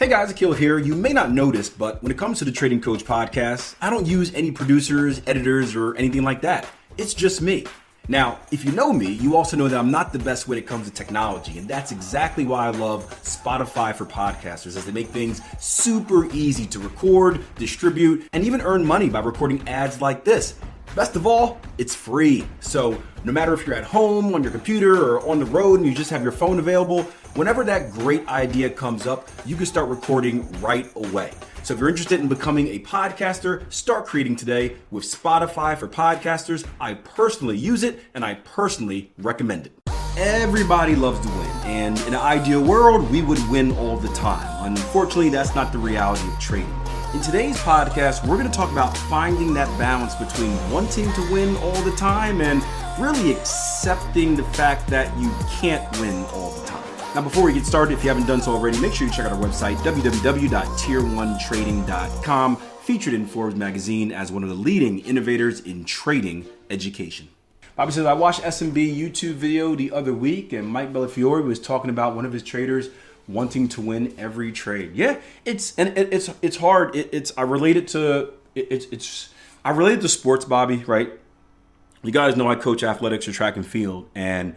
Hey guys, Akil here. You may not notice, but when it comes to the Trading Coach podcast, I don't use any producers, editors, or anything like that. It's just me. Now, if you know me, you also know that I'm not the best when it comes to technology, and that's exactly why I love Spotify for podcasters, as they make things super easy to record, distribute, and even earn money by recording ads like this. Best of all, it's free. So no matter if you're at home, on your computer, or on the road and you just have your phone available, whenever that great idea comes up, you can start recording right away. So if you're interested in becoming a podcaster, start creating today with Spotify for podcasters. I personally use it and I personally recommend it. Everybody loves to win, and in an ideal world, we would win all the time. Unfortunately, that's not the reality of trading. In today's podcast, we're going to talk about finding that balance between wanting to win all the time and really accepting the fact that you can't win all the time. Now, before we get started, if you haven't done so already, make sure you check out our website, www.tier1trading.com, featured in Forbes magazine as one of the leading innovators in trading education. Bobby says, I watched SMB YouTube video the other week, and Mike Bellafiore was talking about one of his traders wanting to win every trade. Yeah, it's hard. I relate it to sports, Bobby, right? You guys know I coach athletics or track and field, and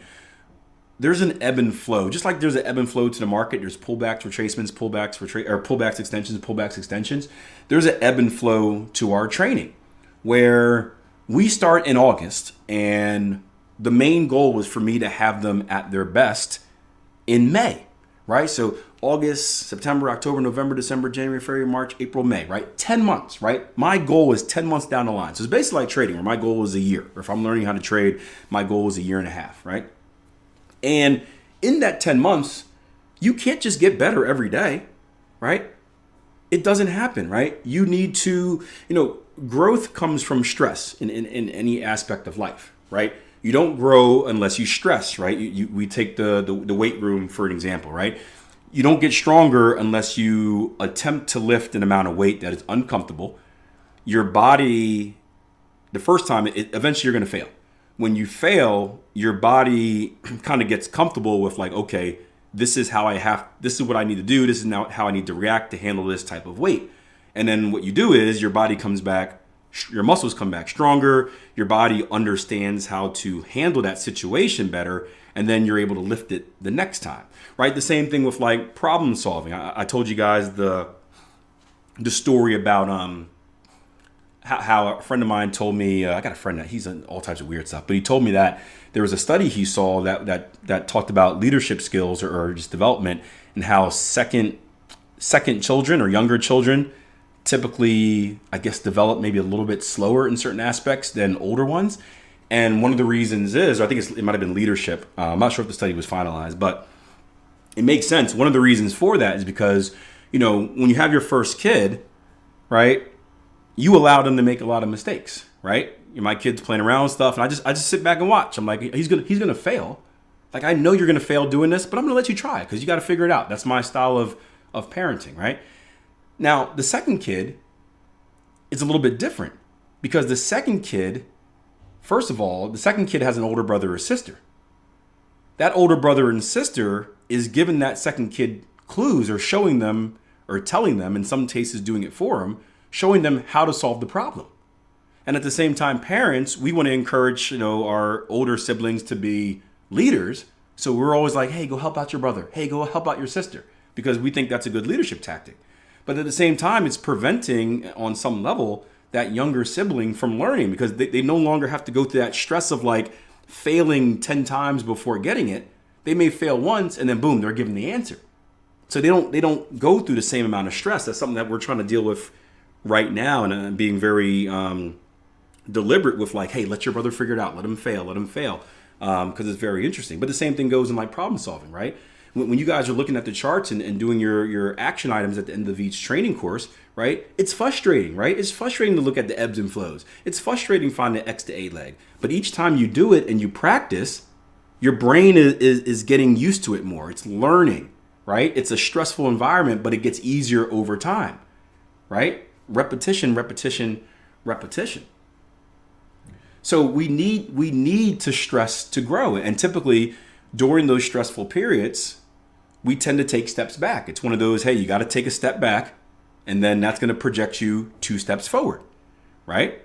there's an ebb and flow. Just like there's an ebb and flow to the market, there's pullbacks, retracements, pullbacks, extensions. There's an ebb and flow to our training, where we start in August, and the main goal was for me to have them at their best in May. Right? So August, September, October, November, December, January, February, March, April, May, right? 10 months, right? My goal is 10 months down the line. So it's basically like trading, where my goal is a year. Or if I'm learning how to trade, my goal is a year and a half, right? And in that 10 months, you can't just get better every day, right? It doesn't happen, right? You need to, growth comes from stress in any aspect of life, right? You don't grow unless you stress, right? We take the weight room for an example, right? You don't get stronger unless you attempt to lift an amount of weight that is uncomfortable. Your body, the first time, eventually you're going to fail. When you fail, your body kind of gets comfortable with like, okay, this is what I need to do. This is now how I need to react to handle this type of weight. And then what you do is your body comes back, your muscles come back stronger, your body understands how to handle that situation better, and then you're able to lift it the next time, right? The same thing with like problem solving. I told you guys the story about how a friend of mine told me, I got a friend that he's in all types of weird stuff, but he told me that there was a study he saw that talked about leadership skills or just development, and how second children or younger children typically, I guess, develop maybe a little bit slower in certain aspects than older ones. And one of the reasons is, I think it might have been leadership. I'm not sure if the study was finalized, but it makes sense. One of the reasons for that is because, when you have your first kid, right, you allow them to make a lot of mistakes, right? My kid's playing around with stuff, and I just sit back and watch. I'm like, he's gonna fail. Like, I know you're gonna fail doing this, but I'm gonna let you try because you got to figure it out. That's my style of parenting, right? Now, the second kid is a little bit different, because the second kid, first of all, the second kid has an older brother or sister. That older brother and sister is giving that second kid clues, or showing them, or telling them, in some cases doing it for them, showing them how to solve the problem. And at the same time, parents, we want to encourage, our older siblings to be leaders. So we're always like, hey, go help out your brother. Hey, go help out your sister, because we think that's a good leadership tactic. But at the same time, it's preventing, on some level, that younger sibling from learning, because they no longer have to go through that stress of like failing 10 times before getting it. They may fail once and then boom, they're given the answer. So they don't go through the same amount of stress. That's something that we're trying to deal with right now, and being very deliberate with like, hey, let your brother figure it out. Let him fail, because it's very interesting. But the same thing goes in like problem solving, right? When you guys are looking at the charts and doing your action items at the end of each training course, right? It's frustrating, right? It's frustrating to look at the ebbs and flows. It's frustrating finding the X to A leg. But each time you do it and you practice, your brain is getting used to it more. It's learning, right? It's a stressful environment, but it gets easier over time, right? Repetition. So we need to stress to grow. And typically during those stressful periods, we tend to take steps back. It's one of those, hey, you got to take a step back, and then that's going to project you 2 steps forward, right?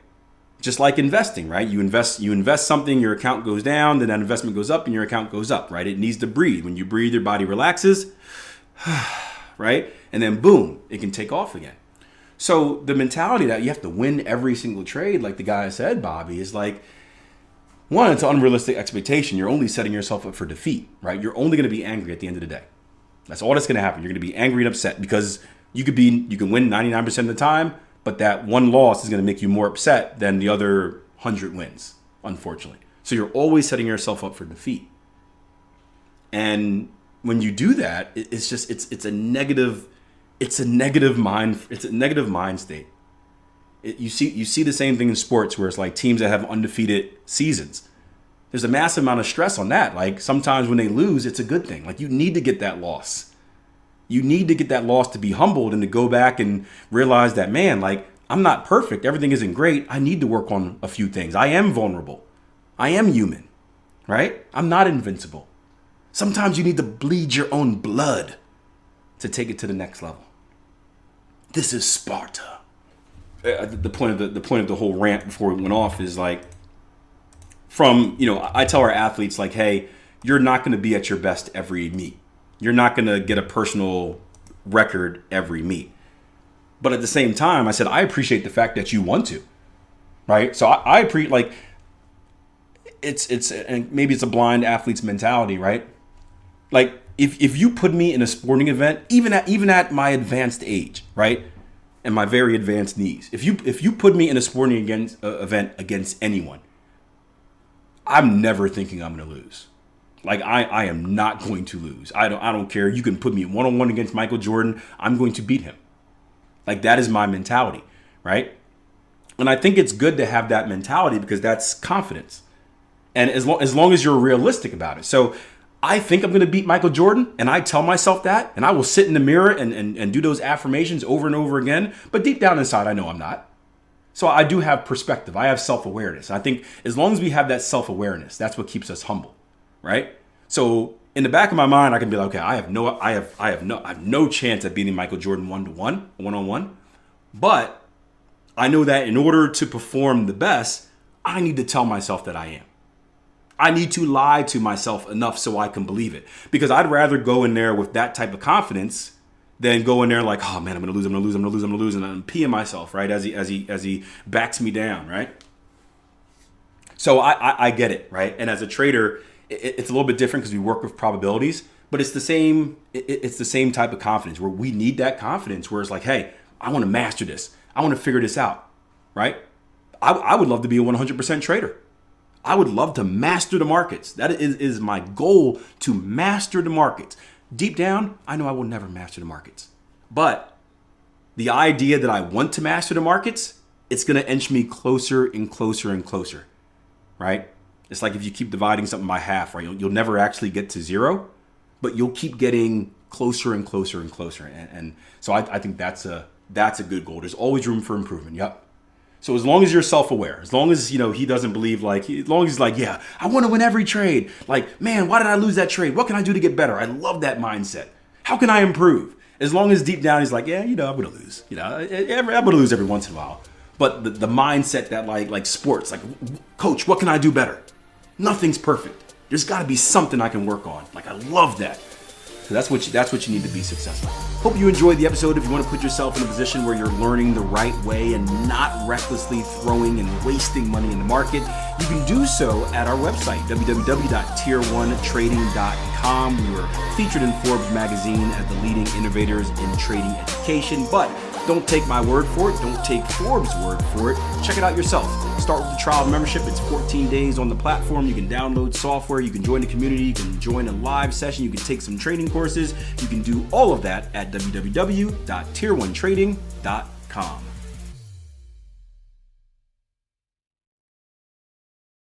Just like investing, right? You invest something, your account goes down, then that investment goes up and your account goes up, right? It needs to breathe. When you breathe, your body relaxes, right? And then boom, it can take off again. So the mentality that you have to win every single trade, like the guy said, Bobby, is like, one, it's an unrealistic expectation. You're only setting yourself up for defeat, right? You're only going to be angry at the end of the day. That's all that's going to happen. You're going to be angry and upset because you can win 99% of the time, but that one loss is going to make you more upset than the other 100 wins, unfortunately. So you're always setting yourself up for defeat. And when you do that, it's a negative mind state. You see the same thing in sports where it's like teams that have undefeated seasons. There's a massive amount of stress on that. Like sometimes when they lose, it's a good thing. Like you need to get that loss. You need to get that loss to be humbled and to go back and realize that, man, like I'm not perfect. Everything isn't great. I need to work on a few things. I am vulnerable. I am human, right? I'm not invincible. Sometimes you need to bleed your own blood to take it to the next level. This is Sparta. The point of the whole rant before we went off is like, I tell our athletes like, hey, you're not going to be at your best every meet. You're not going to get a personal record every meet. But at the same time, I said, I appreciate the fact that you want to, right? So I appreciate, like, and maybe it's a blind athlete's mentality, right? Like if you put me in a sporting event, even at my advanced age, right? And my very advanced knees, if you put me in a sporting event against anyone, I'm never thinking I'm going to lose. Like I am not going to lose. I don't care. You can put me 1-on-1 against Michael Jordan. I'm going to beat him. Like that is my mentality, right? And I think it's good to have that mentality because that's confidence. And as long as you're realistic about it. So I think I'm going to beat Michael Jordan, and I tell myself that, and I will sit in the mirror and do those affirmations over and over again. But deep down inside, I know I'm not. So I do have perspective. I have self-awareness. I think as long as we have that self-awareness, that's what keeps us humble, right? So in the back of my mind, I can be like, okay, I have no chance at beating Michael Jordan 1-on-1. But I know that in order to perform the best, I need to tell myself that I am. I need to lie to myself enough so I can believe it. Because I'd rather go in there with that type of confidence than go in there like, oh man, I'm gonna lose, and I'm peeing myself, right? As he backs me down, right? So I get it, right? And as a trader, it's a little bit different because we work with probabilities, but it's the same. It's the same type of confidence where we need that confidence where it's like, hey, I want to master this. I want to figure this out, right? I would love to be a 100% trader. I would love to master the markets. That is my goal, to master the markets. Deep down, I know I will never master the markets. But the idea that I want to master the markets, it's going to inch me closer and closer and closer, right? It's like if you keep dividing something by half, right? You'll never actually get to zero, but you'll keep getting closer and closer and closer. And so I think that's a good goal. There's always room for improvement. Yep. So as long as you're self-aware, as long as, he doesn't believe as long as he's like, yeah, I want to win every trade. Like, man, why did I lose that trade? What can I do to get better? I love that mindset. How can I improve? As long as deep down he's like, yeah, I'm going to lose. I'm going to lose every once in a while. But the mindset that like sports, like, coach, what can I do better? Nothing's perfect. There's got to be something I can work on. Like, I love that. So that's what you need to be successful. Hope you enjoyed the episode. If you want to put yourself in a position where you're learning the right way and not recklessly throwing and wasting money in the market, you can do so at our website, www.tier1trading.com. We were featured in Forbes magazine as the leading innovators in trading education. But don't take my word for it. Don't take Forbes' word for it. Check it out yourself. Start with the trial membership. It's 14 days on the platform. You can download software. You can join the community. You can join a live session. You can take some trading courses. You can do all of that at www.tier1trading.com.